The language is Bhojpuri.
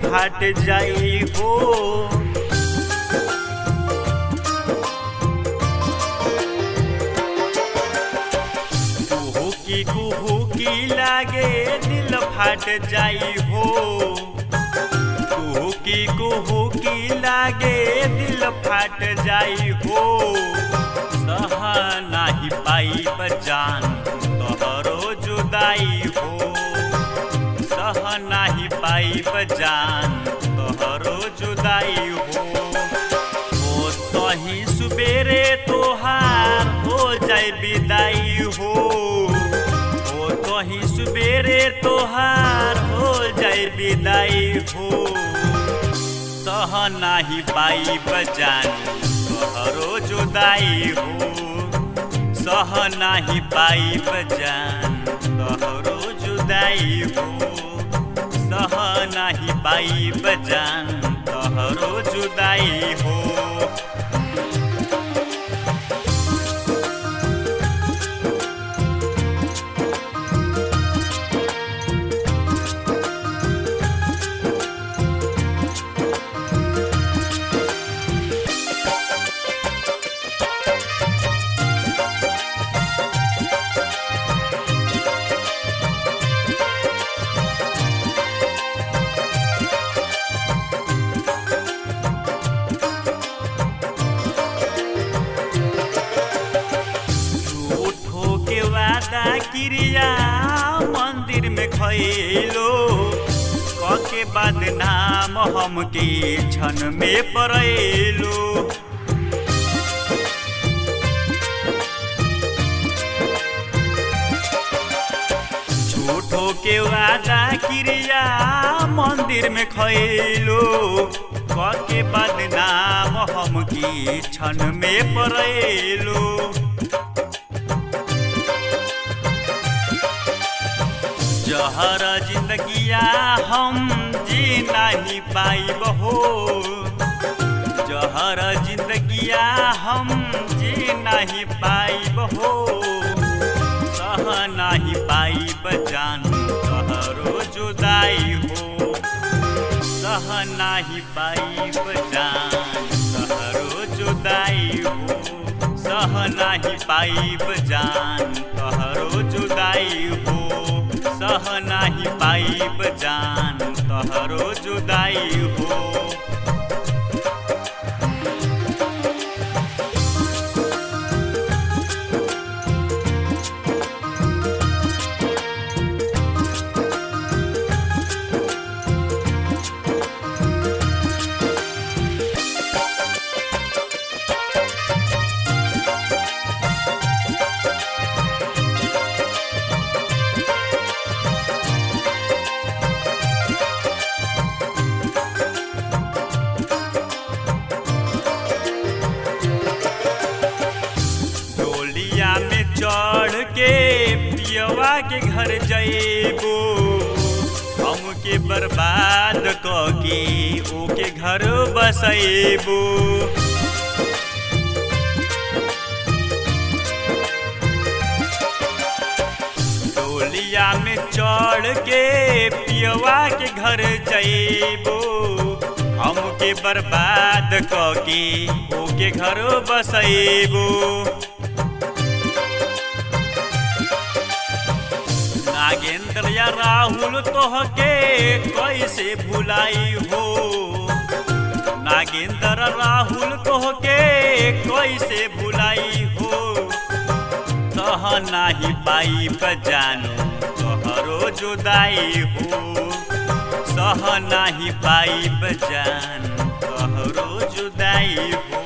फाट जाई हो। कुहुकी लागे दिल फाट जाई हो। कुहुकी लागे दिल फाट जाई हो। सह नाही पाई बजान तोहरो जुदाई हो। सह नाही पाई बजान तोहरो जुदाई हो। ओ तही सुबेरे तोहार हो जाए विदाई हो। कहीं सुबेरे तोहार हो जाए विदाई हो। सह नाही पाई बजान तोहरो जुदाई हो। सह नाही पाई बजान तोहरो जुदाई हो। सह नाही पाई बजान तोहरो जुदाई हो। क्रिया मंदिर में खैलो कके बदनाम हमके क्षण में पड़ेलो। झूठो के वादा क्रिया मंदिर में खैलो कके बदनाम हमके क्षण में पड़ेलो। जहर जिंदगिया हम जी नहीं पाइब हो। जहर जिंदगिया हम जी नहीं पाइब हो। सह नहीं पाइब जान तोहरो जुदाई हो। सह नहीं पाइब जान तोहरो जुदाई हो। सह नहीं पाइब जान तोहरो जुदाई हो। सह नाही पाइब जान तोहरो जुदाई हो। चढ़ के पियवा के घर जइबो हमके बर्बाद कके ओके घर बसइबो। डोलिया में चढ़ के पियवा के घर जइबो हमके बर्बाद कके ओके घर बसइबो। नागेंद्र या राहुल तोहके कैसे भुलाई हो। नागेंद्र राहुल तोहके कैसे भुलाई हो। सह नाही पाई बजानो तोहरो जुदाई हो। सह नाही पाई बजान तोहरो जुदाई हो।